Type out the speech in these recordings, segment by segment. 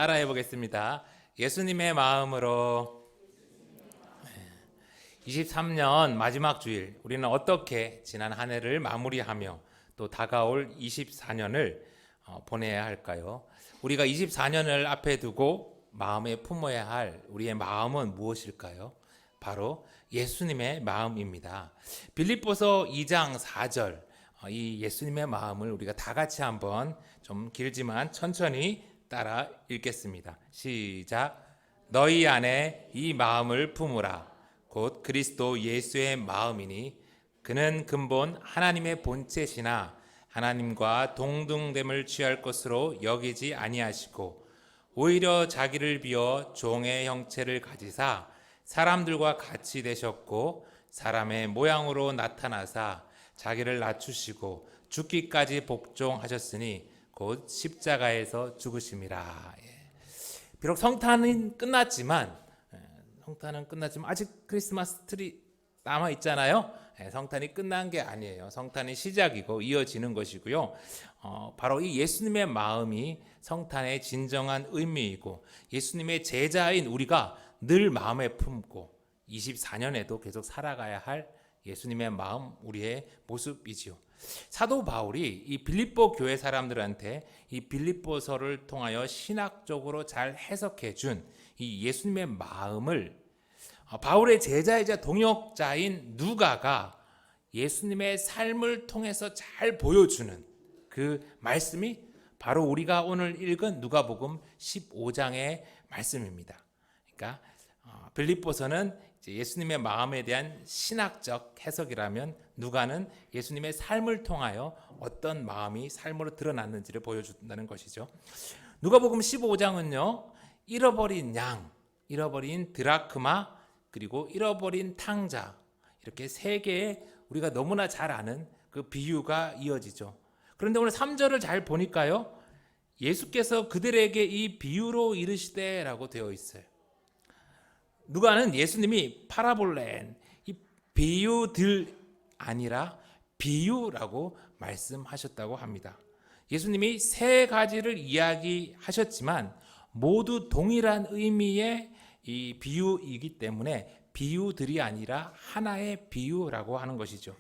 따라해 보겠습니다. 예수님의 마음으로. 23년 마지막 주일, 우리는 어떻게 지난 한 해를 마무리하며 또 다가올 24년을 보내야 할까요? 우리가 24년을 앞에 두고 마음에 품어야 할 우리의 마음은 무엇일까요? 바로 예수님의 마음입니다. 빌립보서 2장 4절, 이 예수님의 마음을 우리가 다 같이 한번 좀 길지만 천천히 따라 읽겠습니다. 시작. 너희 안에 이 마음을 품으라. 곧 그리스도 예수의 마음이니 그는 근본 하나님의 본체시나 하나님과 동등됨을 취할 것으로 여기지 아니하시고 오히려 자기를 비워 종의 형체를 가지사 사람들과 같이 되셨고 사람의 모양으로 나타나사 자기를 낮추시고 죽기까지 복종하셨으니 곧 십자가에서 죽으심이라. 비록 성탄은 끝났지만 아직 크리스마스 트리 남아 있잖아요. 성탄이 끝난 게 아니에요. 성탄이 시작이고 이어지는 것이고요. 바로 이 예수님의 마음이 성탄의 진정한 의미이고 예수님의 제자인 우리가 늘 마음에 품고 24년에도 계속 살아가야 할 예수님의 마음, 우리의 모습이지요. 사도 바울이 이 빌립보 교회 사람들한테 이 빌립보서를 통하여 신학적으로 잘 해석해 준 이 예수님의 마음을 바울의 제자이자 동역자인 누가가 예수님의 삶을 통해서 잘 보여주는 그 말씀이 바로 우리가 오늘 읽은 누가복음 15장의 말씀입니다. 그러니까 빌립보서는 예수님의 마음에 대한 신학적 해석이라면 누가는 예수님의 삶을 통하여 어떤 마음이 삶으로 드러났는지를 보여준다는 것이죠. 누가복음 15장은요. 잃어버린 양, 잃어버린 드라크마, 그리고 잃어버린 탕자, 이렇게 세 개의 우리가 너무나 잘 아는 그 비유가 이어지죠. 그런데 오늘 3절을 잘 보니까요. 예수께서 그들에게 이 비유로 이르시되라고 되어 있어요. 누가는 예수님이 파라볼렌, 이 비유들 아니라 비유라고 말씀하셨다고 합니다. 예수님이 세 가지를 이야기하셨지만 모두 동일한 의미의 이 비유이기 때문에 비유들이 아니라 하나의 비유라고 하는 것이죠.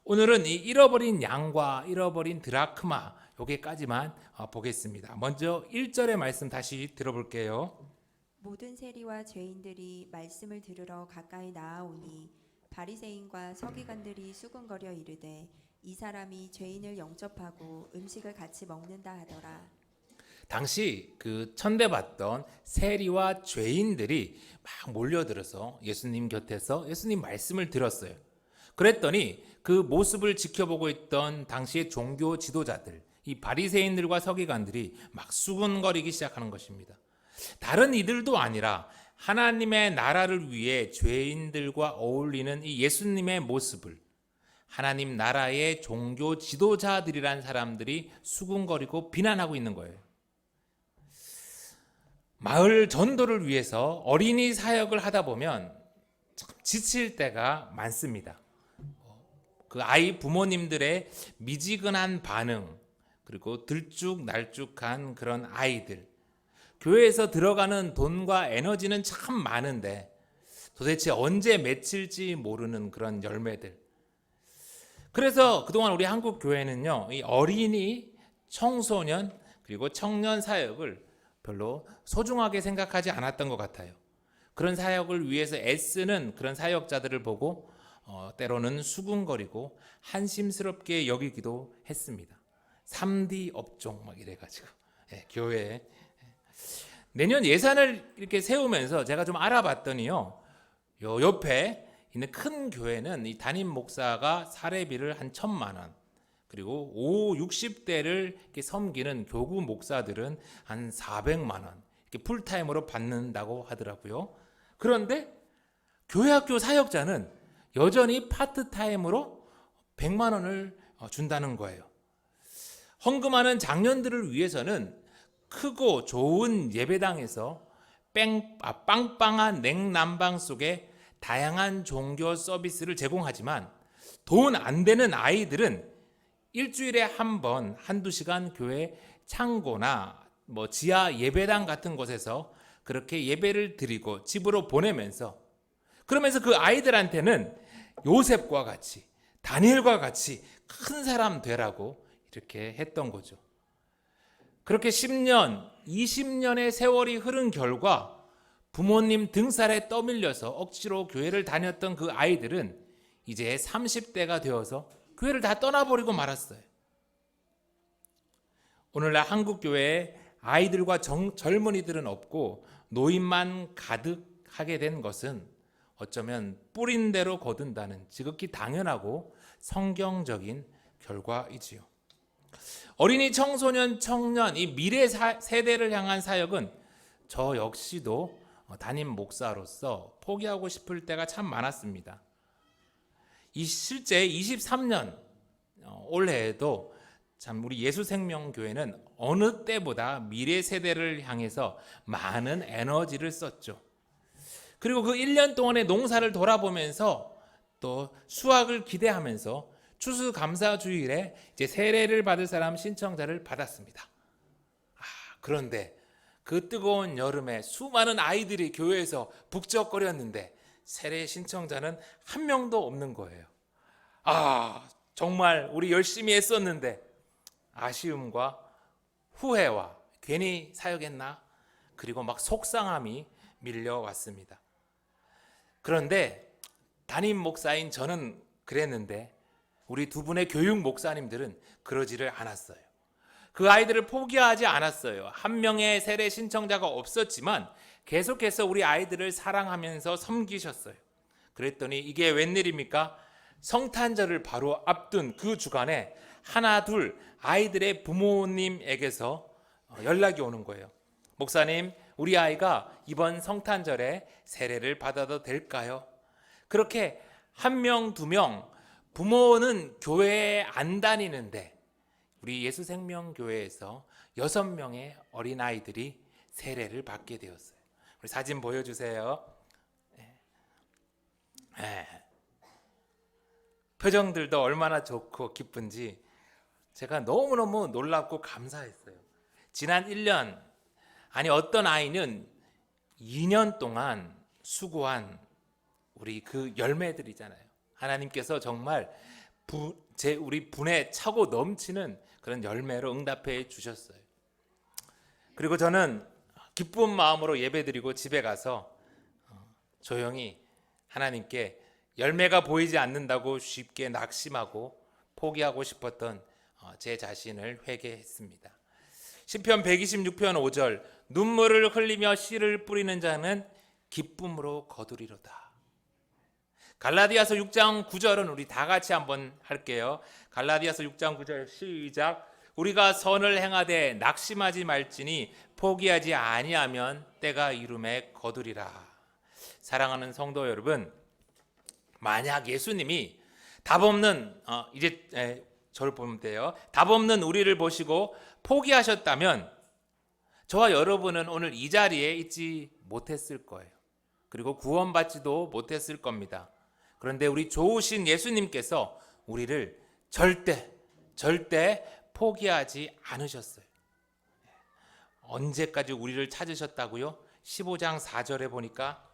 오늘은 이 잃어버린 양과 잃어버린 드라크마 여기까지만 보겠습니다. 먼저 1절의 말씀 다시 들어볼게요. 모든 세리와 죄인들이 말씀을 들으러 가까이 나아오니 바리새인과 서기관들이 수군거려 이르되 이 사람이 죄인을 영접하고 음식을 같이 먹는다 하더라. 당시 그 천대받던 세리와 죄인들이 막 몰려들어서 예수님 곁에서 예수님 말씀을 들었어요. 그랬더니 그 모습을 지켜보고 있던 당시의 종교 지도자들, 이 바리새인들과 서기관들이 막 수군거리기 시작하는 것입니다. 다른 이들도 아니라 하나님의 나라를 위해 죄인들과 어울리는 이 예수님의 모습을 하나님 나라의 종교 지도자들이란 사람들이 수군거리고 비난하고 있는 거예요. 마을 전도를 위해서 어린이 사역을 하다 보면 참 지칠 때가 많습니다. 그 아이 부모님들의 미지근한 반응, 그리고 들쭉날쭉한 그런 아이들, 교회에서 들어가는 돈과 에너지는 참 많은데 도대체 언제 맺힐지 모르는 그런 열매들. 그래서 그동안 우리 한국 교회는요, 이 어린이, 청소년, 그리고 청년 사역을 별로 소중하게 생각하지 않았던 것 같아요. 그런 사역을 위해서 애쓰는 그런 사역자들을 보고 때로는 수군거리고 한심스럽게 여기기도 했습니다. 3D 업종 막 이래가지고 교회에. 내년 예산을 이렇게 세우면서 제가 좀 알아봤더니요, 요 옆에 있는 큰 교회는 이 담임 목사가 사례비를 한 1,000만 원, 그리고 60대를 이렇게 섬기는 교구 목사들은 한 400만 원 이렇게 풀타임으로 받는다고 하더라고요. 그런데 교회학교 사역자는 여전히 파트타임으로 100만 원을 준다는 거예요. 헌금하는 장년들을 위해서는 크고 좋은 예배당에서 빵빵한 냉난방 속에 다양한 종교 서비스를 제공하지만 돈 안 되는 아이들은 일주일에 한 번, 한두 시간 교회 창고나 지하 예배당 같은 곳에서 그렇게 예배를 드리고 집으로 보내면서, 그러면서 그 아이들한테는 요셉과 같이, 다니엘과 같이 큰 사람 되라고 이렇게 했던 거죠. 그렇게 10년, 20년의 세월이 흐른 결과 부모님 등살에 떠밀려서 억지로 교회를 다녔던 그 아이들은 이제 30대가 되어서 교회를 다 떠나버리고 말았어요. 오늘날 한국 교회에 아이들과 젊은이들은 없고 노인만 가득하게 된 것은 어쩌면 뿌린 대로 거둔다는 지극히 당연하고 성경적인 결과이지요. 어린이, 청소년, 청년, 이 미래 세대를 향한 사역은 저 역시도 담임 목사로서 포기하고 싶을 때가 참 많았습니다. 실제 23년 올해에도 참 우리 예수생명교회는 어느 때보다 미래 세대를 향해서 많은 에너지를 썼죠. 그리고 그 1년 동안의 농사를 돌아보면서 또 수확을 기대하면서 추수감사주일에 이제 세례를 받을 사람 신청자를 받았습니다. 그런데 그 뜨거운 여름에 수많은 아이들이 교회에서 북적거렸는데 세례 신청자는 한 명도 없는 거예요. 정말 우리 열심히 했었는데 아쉬움과 후회와 괜히 사역했나? 그리고 막 속상함이 밀려왔습니다. 그런데 담임 목사인 저는 그랬는데 우리 두 분의 교육 목사님들은 그러지를 않았어요. 그 아이들을 포기하지 않았어요. 한 명의 세례 신청자가 없었지만 계속해서 우리 아이들을 사랑하면서 섬기셨어요. 그랬더니 이게 웬일입니까? 성탄절을 바로 앞둔 그 주간에 하나 둘 아이들의 부모님에게서 연락이 오는 거예요. 목사님, 우리 아이가 이번 성탄절에 세례를 받아도 될까요? 그렇게 한 명, 두 명, 부모는 교회에 안 다니는데 우리 예수생명교회에서 6명의 어린아이들이 세례를 받게 되었어요. 우리 사진 보여주세요. 표정들도 얼마나 좋고 기쁜지 제가 너무너무 놀랍고 감사했어요. 지난 1년, 어떤 아이는 2년 동안 수고한 우리 그 열매들이잖아요. 하나님께서 정말 우리 분에 차고 넘치는 그런 열매로 응답해 주셨어요. 그리고 저는 기쁜 마음으로 예배드리고 집에 가서 조용히 하나님께 열매가 보이지 않는다고 쉽게 낙심하고 포기하고 싶었던 제 자신을 회개했습니다. 시편 126편 5절, 눈물을 흘리며 씨를 뿌리는 자는 기쁨으로 거두리로다. 갈라디아서 6장 9절은 우리 다 같이 한번 할게요. 갈라디아서 6장 9절 시작. 우리가 선을 행하되 낙심하지 말지니 포기하지 아니하면 때가 이름에 거두리라. 사랑하는 성도 여러분, 만약 예수님이 답없는 저를 보면 돼요. 답없는 우리를 보시고 포기하셨다면 저와 여러분은 오늘 이 자리에 있지 못했을 거예요. 그리고 구원받지도 못했을 겁니다. 그런데 우리 좋으신 예수님께서 우리를 절대 포기하지 않으셨어요. 언제까지 우리를 찾으셨다고요? 15장 4절에 보니까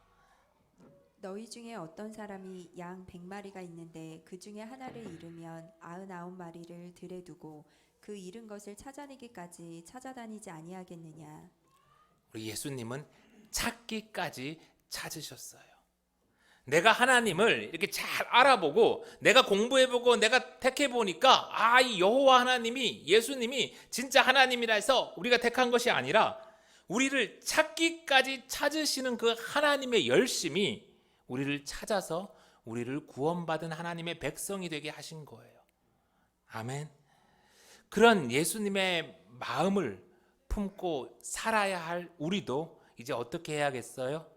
너희 중에 어떤 사람이 양 100마리가 있는데 그 중에 하나를 잃으면 99마리를 들에 두고 그 잃은 것을 찾아내기까지 찾아다니지 아니하겠느냐. 우리 예수님은 찾기까지 찾으셨어요. 내가 하나님을 이렇게 잘 알아보고 내가 공부해보고 내가 택해보니까 이 여호와 하나님이, 예수님이 진짜 하나님이라 해서 우리가 택한 것이 아니라 우리를 찾기까지 찾으시는 그 하나님의 열심이 우리를 찾아서 우리를 구원받은 하나님의 백성이 되게 하신 거예요. 아멘. 그런 예수님의 마음을 품고 살아야 할 우리도 이제 어떻게 해야겠어요?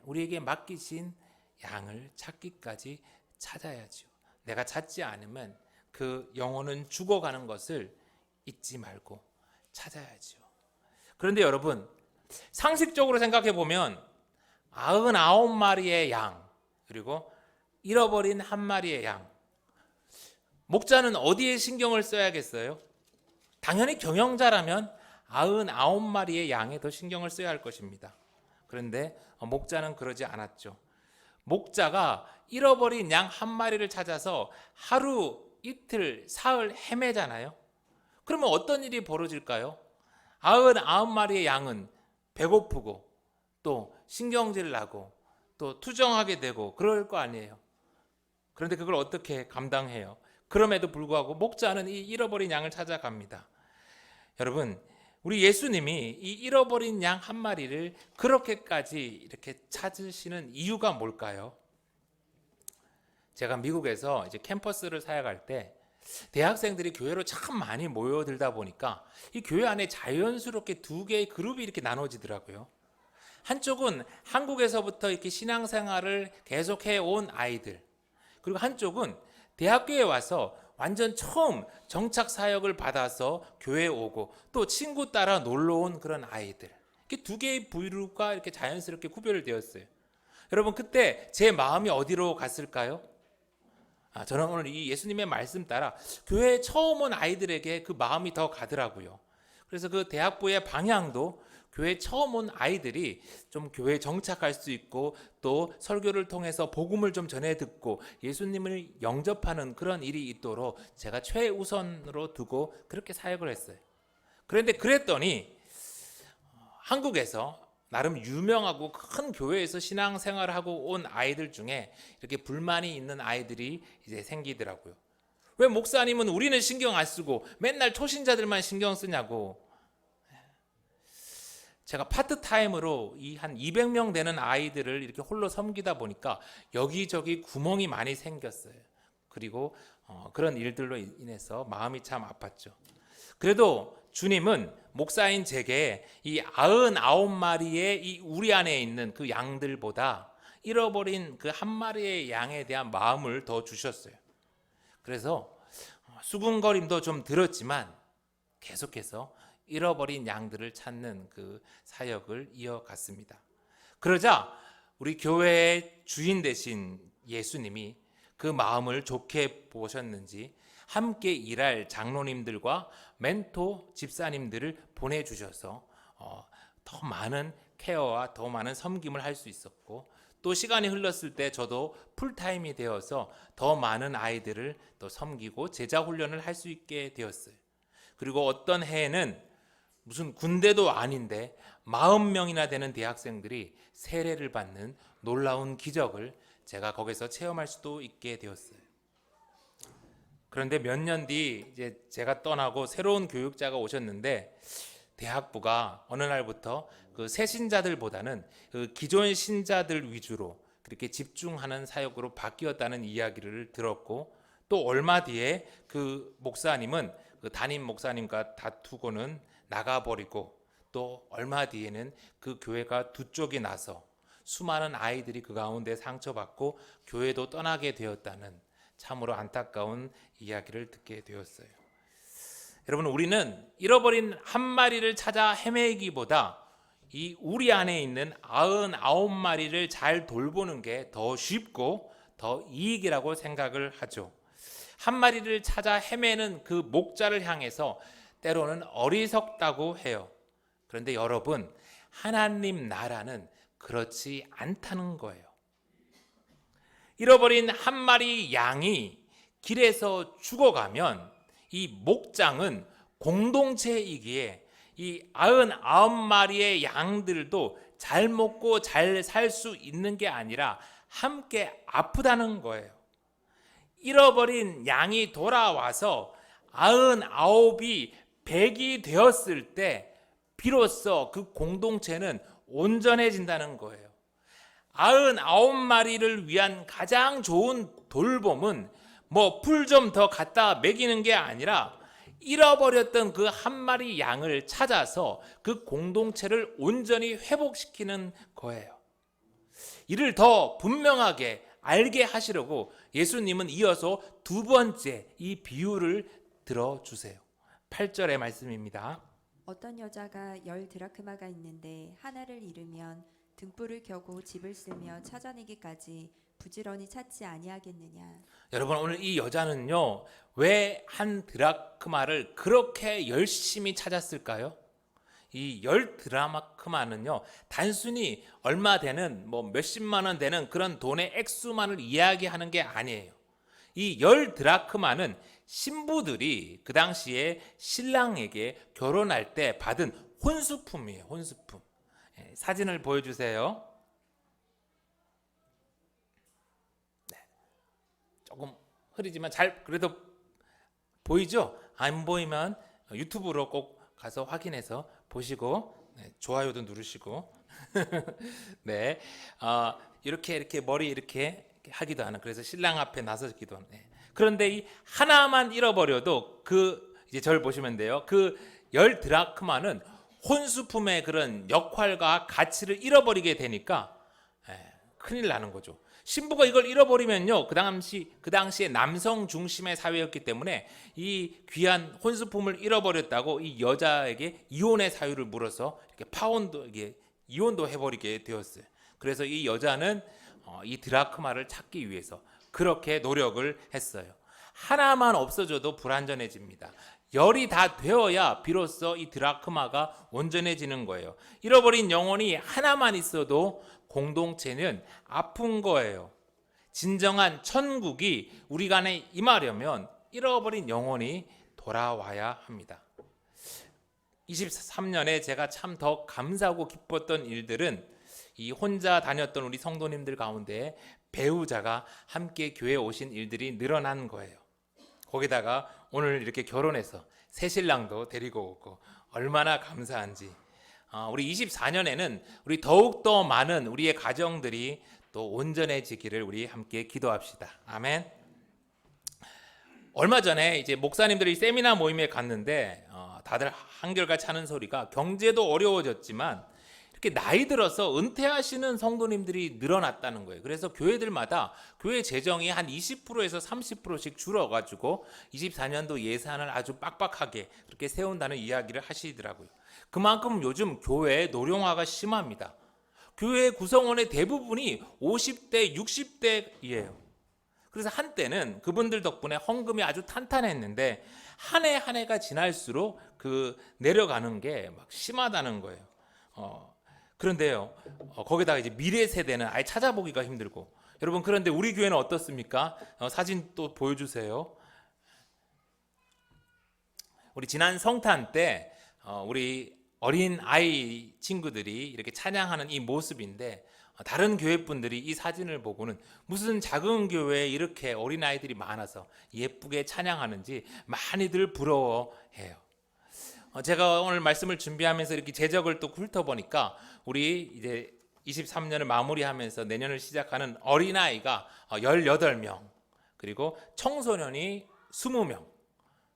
우리에게 맡기신 양을 찾기까지 찾아야죠. 내가 찾지 않으면 그 영혼은 죽어가는 것을 잊지 말고 찾아야죠. 그런데 여러분, 상식적으로 생각해 보면 99마리의 양, 그리고 잃어버린 한 마리의 양, 목자는 어디에 신경을 써야겠어요? 당연히 경영자라면 99마리의 양에 더 신경을 써야 할 것입니다. 그런데 목자는 그러지 않았죠. 목자가 잃어버린 양 한 마리를 찾아서 하루, 이틀, 사흘 헤매잖아요. 그러면 어떤 일이 벌어질까요? 99마리의 양은 배고프고 또 신경질 나고 또 투정하게 되고 그럴 거 아니에요. 그런데 그걸 어떻게 감당해요? 그럼에도 불구하고 목자는 이 잃어버린 양을 찾아갑니다. 여러분, 우리 예수님이 이 잃어버린 양 한 마리를 그렇게까지 이렇게 찾으시는 이유가 뭘까요? 제가 미국에서 이제 캠퍼스를 사역할 때 대학생들이 교회로 참 많이 모여들다 보니까 이 교회 안에 자연스럽게 두 개의 그룹이 이렇게 나눠지더라고요. 한쪽은 한국에서부터 이렇게 신앙생활을 계속해 온 아이들, 그리고 한쪽은 대학교에 와서 완전 처음 정착 사역을 받아서 교회에 오고 또 친구 따라 놀러 온 그런 아이들. 이렇게 두 개의 부류가 이렇게 자연스럽게 구별되었어요. 여러분, 그때 제 마음이 어디로 갔을까요? 저는 오늘 이 예수님의 말씀 따라 교회에 처음 온 아이들에게 그 마음이 더 가더라고요. 그래서 그 대학부의 방향도 교회 처음 온 아이들이 좀 교회에 정착할 수 있고 또 설교를 통해서 복음을 좀 전해 듣고 예수님을 영접하는 그런 일이 있도록 제가 최우선으로 두고 그렇게 사역을 했어요. 그런데 그랬더니 한국에서 나름 유명하고 큰 교회에서 신앙생활을 하고 온 아이들 중에 이렇게 불만이 있는 아이들이 이제 생기더라고요. 왜 목사님은 우리는 신경 안 쓰고 맨날 초신자들만 신경 쓰냐고. 제가 파트타임으로 이 한 200명 되는 아이들을 이렇게 홀로 섬기다 보니까 여기저기 구멍이 많이 생겼어요. 그리고 그런 일들로 인해서 마음이 참 아팠죠. 그래도 주님은 목사인 제게 이 99마리의 이 우리 안에 있는 그 양들보다 잃어버린 그 한 마리의 양에 대한 마음을 더 주셨어요. 그래서 수군거림도 좀 들었지만 계속해서 잃어버린 양들을 찾는 그 사역을 이어갔습니다. 그러자 우리 교회의 주인 되신 예수님이 그 마음을 좋게 보셨는지 함께 일할 장로님들과 멘토 집사님들을 보내주셔서 더 많은 케어와 더 많은 섬김을 할 수 있었고 또 시간이 흘렀을 때 저도 풀타임이 되어서 더 많은 아이들을 또 섬기고 제자 훈련을 할 수 있게 되었어요. 그리고 어떤 해에는 무슨 군대도 아닌데 40명이나 되는 대학생들이 세례를 받는 놀라운 기적을 제가 거기서 체험할 수도 있게 되었어요. 그런데 몇 년 뒤 이제 제가 떠나고 새로운 교육자가 오셨는데 대학부가 어느 날부터 그 새 신자들보다는 그 기존 신자들 위주로 그렇게 집중하는 사역으로 바뀌었다는 이야기를 들었고 또 얼마 뒤에 그 목사님은 그 담임 목사님과 다투고는 나가버리고 또 얼마 뒤에는 그 교회가 두 쪽이 나서 수많은 아이들이 그 가운데 상처받고 교회도 떠나게 되었다는 참으로 안타까운 이야기를 듣게 되었어요. 여러분, 우리는 잃어버린 한 마리를 찾아 헤매기보다 이 우리 안에 있는 99마리를 잘 돌보는 게 더 쉽고 더 이익이라고 생각을 하죠. 한 마리를 찾아 헤매는 그 목자를 향해서 때로는 어리석다고 해요. 그런데 여러분, 하나님 나라는 그렇지 않다는 거예요. 잃어버린 한 마리 양이 길에서 죽어가면 이 목장은 공동체이기에 이 99마리의 양들도 잘 먹고 잘 살 수 있는 게 아니라 함께 아프다는 거예요. 잃어버린 양이 돌아와서 99이 100이 되었을 때 비로소 그 공동체는 온전해진다는 거예요. 99마리를 위한 가장 좋은 돌봄은 뭐 풀 좀 더 갖다 먹이는 게 아니라 잃어버렸던 그 한 마리 양을 찾아서 그 공동체를 온전히 회복시키는 거예요. 이를 더 분명하게 알게 하시려고 예수님은 이어서 두 번째 이 비유를 들어주세요. 8절의 말씀입니다. 어떤 여자가 10드라크마가 있는데 하나를 잃으면 등불을 켜고 집을 쓸며 찾아내기까지 부지런히 찾지 아니하겠느냐. 여러분, 오늘 이 여자는요, 왜 한 드라크마를 그렇게 열심히 찾았을까요? 이 10드라크마는요, 단순히 얼마 되는 뭐 몇십만 원 되는 그런 돈의 액수만을 이야기하는 게 아니에요. 이 10드라크마는 신부들이 그 당시에 신랑에게 결혼할 때 받은 혼수품이에요. 혼수품. 사진을 보여주세요. 네. 조금 흐리지만 잘 그래도 보이죠? 안 보이면 유튜브로 꼭 가서 확인해서 보시고, 좋아요도 누르시고 네, 이렇게 머리 이렇게 하기도 하는, 그래서 신랑 앞에 나서기도 하는. 그런데 이 하나만 잃어버려도 이제 저를 보시면 돼요. 그 10드라크마는 혼수품의 그런 역할과 가치를 잃어버리게 되니까 큰일 나는 거죠. 신부가 이걸 잃어버리면요, 그 당시에 남성 중심의 사회였기 때문에 이 귀한 혼수품을 잃어버렸다고 이 여자에게 이혼의 사유를 물어서 이렇게 이혼도 해버리게 되었어요. 그래서 이 여자는 이 드라크마를 찾기 위해서 그렇게 노력을 했어요. 하나만 없어져도 불완전해집니다. 열이 다 되어야 비로소 이 드라크마가 온전해지는 거예요. 잃어버린 영혼이 하나만 있어도 공동체는 아픈 거예요. 진정한 천국이 우리 간에 임하려면 잃어버린 영혼이 돌아와야 합니다. 23년에 제가 참 더 감사하고 기뻤던 일들은 이 혼자 다녔던 우리 성도님들 가운데 배우자가 함께 교회에 오신 일들이 늘어난 거예요. 거기다가 오늘 이렇게 결혼해서 새 신랑도 데리고 오고 얼마나 감사한지. 우리 24년에는 우리 더욱더 많은 우리의 가정들이 또 온전해지기를 우리 함께 기도합시다. 아멘. 얼마 전에 이제 목사님들이 세미나 모임에 갔는데 다들 한결같이 하는 소리가 경제도 어려워졌지만 이렇게 나이 들어서 은퇴하시는 성도님들이 늘어났다는 거예요. 그래서 교회들마다 교회 재정이 한 20%에서 30%씩 줄어가지고 24년도 예산을 아주 빡빡하게 그렇게 세운다는 이야기를 하시더라고요. 그만큼 요즘 교회의 노령화가 심합니다. 교회 구성원의 대부분이 50대, 60대이에요. 그래서 한때는 그분들 덕분에 헌금이 아주 탄탄했는데 한 해 한 해가 지날수록 그 내려가는 게 막 심하다는 거예요. 그런데요, 거기다가 이제 미래 세대는 아예 찾아보기가 힘들고. 여러분, 그런데 우리 교회는 어떻습니까? 사진 또 보여주세요. 우리 지난 성탄 때 우리 어린 아이 친구들이 이렇게 찬양하는 이 모습인데, 다른 교회 분들이 이 사진을 보고는 무슨 작은 교회에 이렇게 어린 아이들이 많아서 예쁘게 찬양하는지 많이들 부러워해요. 제가 오늘 말씀을 준비하면서 이렇게 제적을 또 훑어보니까 우리 이제 23년을 마무리하면서 내년을 시작하는 어린아이가 18명, 그리고 청소년이 20명,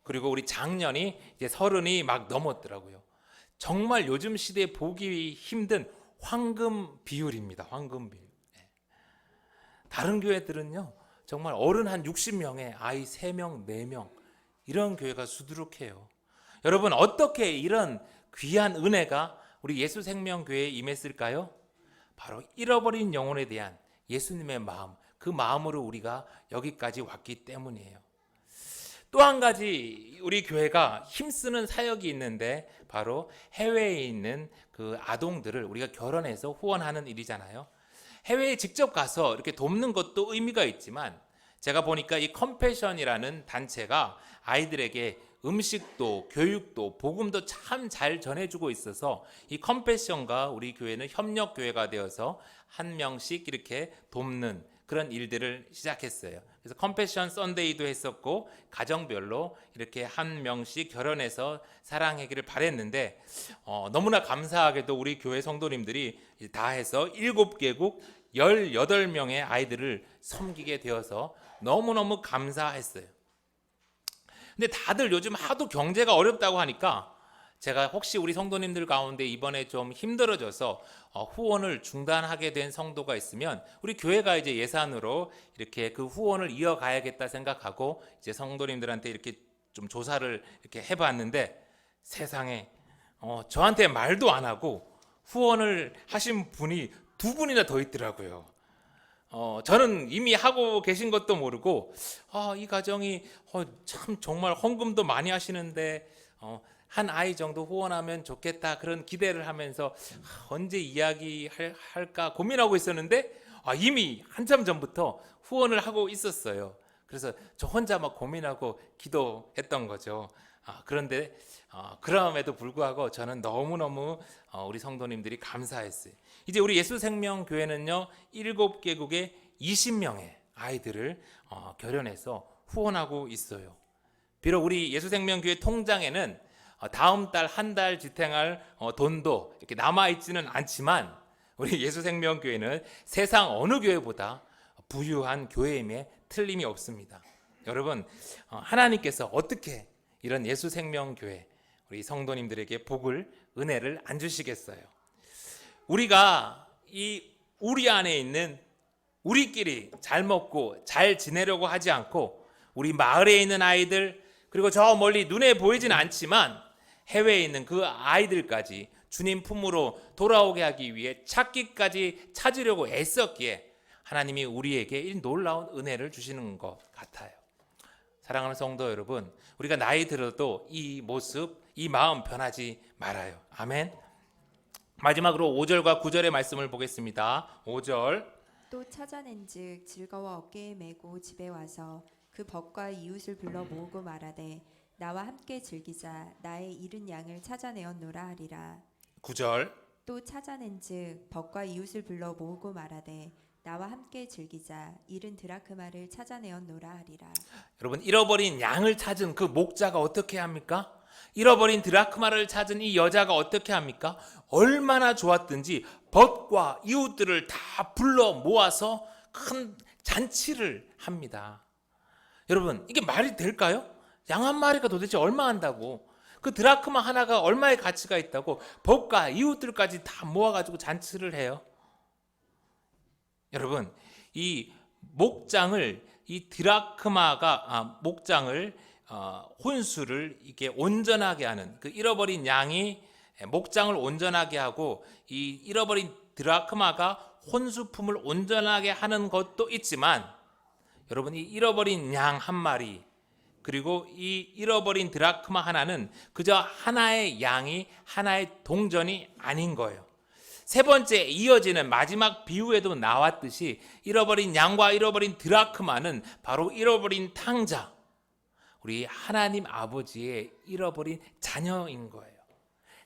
그리고 우리 장년이 이제 30이 막 넘었더라고요. 정말 요즘 시대에 보기 힘든 황금 비율입니다. 황금 비율. 다른 교회들은요, 정말 어른 한 60명에 아이 3명, 4명 이런 교회가 수두룩해요. 여러분, 어떻게 이런 귀한 은혜가 우리 예수생명교회에 임했을까요? 바로 잃어버린 영혼에 대한 예수님의 마음, 그 마음으로 우리가 여기까지 왔기 때문이에요. 또 한 가지 우리 교회가 힘쓰는 사역이 있는데 바로 해외에 있는 그 아동들을 우리가 결혼해서 후원하는 일이잖아요. 해외에 직접 가서 이렇게 돕는 것도 의미가 있지만 제가 보니까 이 컴패션이라는 단체가 아이들에게 음식도 교육도 복음도 참 잘 전해주고 있어서 이 컴패션과 우리 교회는 협력 교회가 되어서 한 명씩 이렇게 돕는 그런 일들을 시작했어요. 그래서 컴패션 썬데이도 했었고 가정별로 이렇게 한 명씩 결혼해서 사랑하기를 바랬는데 너무나 감사하게도 우리 교회 성도님들이 다 해서 7개국 18명의 아이들을 섬기게 되어서 너무너무 감사했어요. 근데 다들 요즘 하도 경제가 어렵다고 하니까 제가 혹시 우리 성도님들 가운데 이번에 좀 힘들어져서 후원을 중단하게 된 성도가 있으면 우리 교회가 이제 예산으로 이렇게 그 후원을 이어가야겠다 생각하고 이제 성도님들한테 이렇게 좀 조사를 이렇게 해봤는데 세상에 저한테 말도 안 하고 후원을 하신 분이 2분이나 더 있더라고요. 저는 이미 하고 계신 것도 모르고 이 가정이 참 정말 헌금도 많이 하시는데 한 아이 정도 후원하면 좋겠다 그런 기대를 하면서 언제 이야기할까 고민하고 있었는데 이미 한참 전부터 후원을 하고 있었어요. 그래서 저 혼자 막 고민하고 기도했던 거죠. 그런데 그럼에도 불구하고 저는 너무너무 우리 성도님들이 감사했어요. 이제 우리 예수생명교회는요 7개국에 20명의 아이들을 결연해서 후원하고 있어요. 비록 우리 예수생명교회 통장에는 다음 달 한 달 지탱할 돈도 이렇게 남아있지는 않지만 우리 예수생명교회는 세상 어느 교회보다 부유한 교회임에 틀림이 없습니다. 여러분, 하나님께서 어떻게 이런 예수생명교회 우리 성도님들에게 복을, 은혜를 안 주시겠어요? 우리가 우리 안에 있는 우리끼리 잘 먹고 잘 지내려고 하지 않고 우리 마을에 있는 아이들, 그리고 저 멀리 눈에 보이진 않지만 해외에 있는 그 아이들까지 주님 품으로 돌아오게 하기 위해 찾으려고 애썼기에 하나님이 우리에게 이 놀라운 은혜를 주시는 것 같아요. 사랑하는 성도 여러분, 우리가 나이 들어도 이 모습, 이 마음 변하지 말아요. 아멘. 마지막으로 5절과 9절의 말씀을 보겠습니다. 5절. 또 찾아낸즉 즐거워 어깨에 메고 집에 와서 그 벗과 이웃을 불러 모으고 말하되 나와 함께 즐기자 나의 잃은 양을 찾아내었노라 하리라. 9절. 또 찾아낸즉 벗과 이웃을 불러 모으고 말하되 나와 함께 즐기자 잃은 드라크마를 찾아내었노라 하리라. 여러분, 잃어버린 양을 찾은 그 목자가 어떻게 합니까? 잃어버린 드라크마를 찾은 이 여자가 어떻게 합니까? 얼마나 좋았든지 벗과 이웃들을 다 불러 모아서 큰 잔치를 합니다. 여러분, 이게 말이 될까요? 양 한 마리가 도대체 얼마 한다고? 그 드라크마 하나가 얼마의 가치가 있다고 벗과 이웃들까지 다 모아가지고 잔치를 해요? 여러분, 이 목장을 혼수를 이렇게 온전하게 하는 그 잃어버린 양이 목장을 온전하게 하고 이 잃어버린 드라크마가 혼수품을 온전하게 하는 것도 있지만 여러분, 이 잃어버린 양 한 마리 그리고 이 잃어버린 드라크마 하나는 그저 하나의 양이 하나의 동전이 아닌 거예요. 세 번째 이어지는 마지막 비유에도 나왔듯이 잃어버린 양과 잃어버린 드라크마는 바로 잃어버린 탕자, 우리 하나님 아버지의 잃어버린 자녀인 거예요.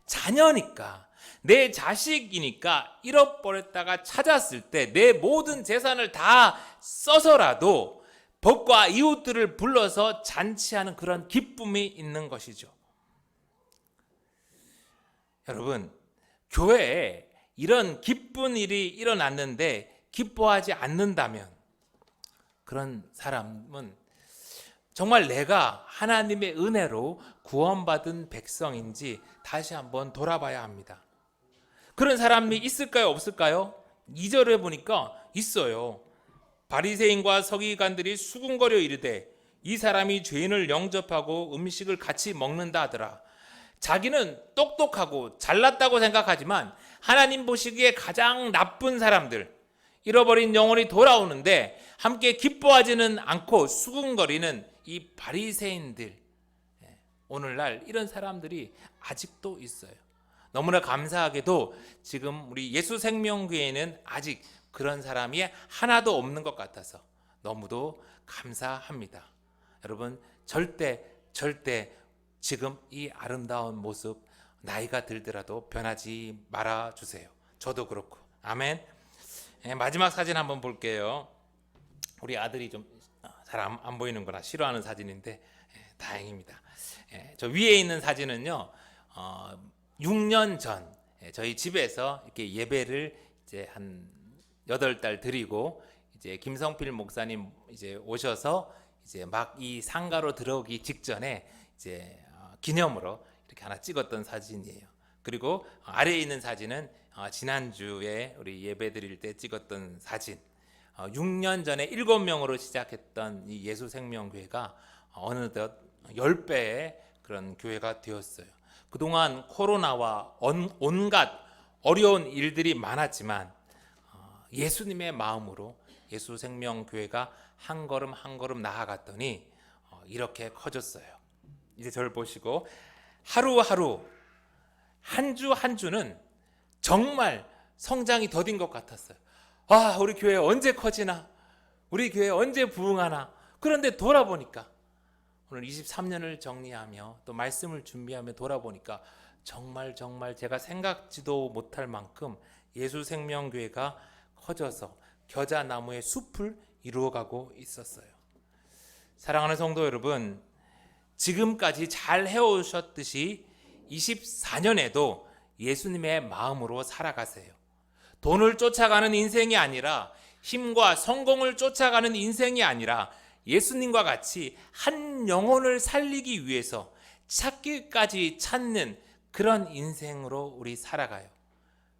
자녀니까, 내 자식이니까 잃어버렸다가 찾았을 때 내 모든 재산을 다 써서라도 벗과 이웃들을 불러서 잔치하는 그런 기쁨이 있는 것이죠. 여러분, 교회에 이런 기쁜 일이 일어났는데 기뻐하지 않는다면 그런 사람은 정말 내가 하나님의 은혜로 구원받은 백성인지 다시 한번 돌아봐야 합니다. 그런 사람이 있을까요? 없을까요? 2절에 보니까 있어요. 바리새인과 서기관들이 수군거려 이르되 이 사람이 죄인을 영접하고 음식을 같이 먹는다 하더라. 자기는 똑똑하고 잘났다고 생각하지만 하나님 보시기에 가장 나쁜 사람들, 잃어버린 영혼이 돌아오는데 함께 기뻐하지는 않고 수군거리는 이 바리새인들, 오늘날 이런 사람들이 아직도 있어요. 너무나 감사하게도 지금 우리 예수생명교회에는 아직 그런 사람이 하나도 없는 것 같아서 너무도 감사합니다. 여러분, 절대 지금 이 아름다운 모습 나이가 들더라도 변하지 말아 주세요. 저도 그렇고. 아멘. 마지막 사진 한번 볼게요. 우리 아들이 좀 잘 안 보이는구나. 싫어하는 사진인데 다행입니다. 저 위에 있는 사진은요, 6년 전 저희 집에서 이렇게 예배를 이제 한 8달 드리고 이제 김성필 목사님 이제 오셔서 이제 막 이 상가로 들어오기 직전에 이제 기념으로 이렇게 하나 찍었던 사진이에요. 그리고 아래에 있는 사진은 지난주에 우리 예배 드릴 때 찍었던 사진. 6년 전에 7명으로 시작했던 이 예수생명교회가 어느덧 10배의 그런 교회가 되었어요. 그동안 코로나와 온갖 어려운 일들이 많았지만 예수님의 마음으로 예수생명교회가 한 걸음 한 걸음 나아갔더니 이렇게 커졌어요. 이제 저를 보시고 하루하루 한 주 한 주는 정말 성장이 더딘 것 같았어요. 아, 우리 교회 언제 커지나? 우리 교회 언제 부흥하나? 그런데 돌아보니까 오늘 23년을 정리하며 또 말씀을 준비하며 돌아보니까 정말 제가 생각지도 못할 만큼 예수생명교회가 커져서 겨자나무의 숲을 이루어가고 있었어요. 사랑하는 성도 여러분, 지금까지 잘 해오셨듯이 24년에도 예수님의 마음으로 살아가세요. 돈을 쫓아가는 인생이 아니라, 힘과 성공을 쫓아가는 인생이 아니라 예수님과 같이 한 영혼을 살리기 위해서 찾기까지 찾는 그런 인생으로 우리 살아가요.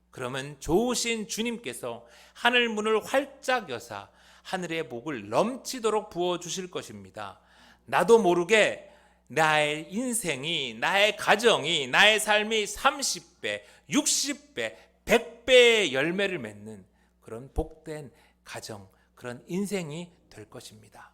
그러면 좋으신 주님께서 하늘 문을 활짝 여사 하늘의 복을 넘치도록 부어주실 것입니다. 나도 모르게 나의 인생이, 나의 가정이, 나의 삶이 30배, 60배, 100배의 열매를 맺는 그런 복된 가정, 그런 인생이 될 것입니다.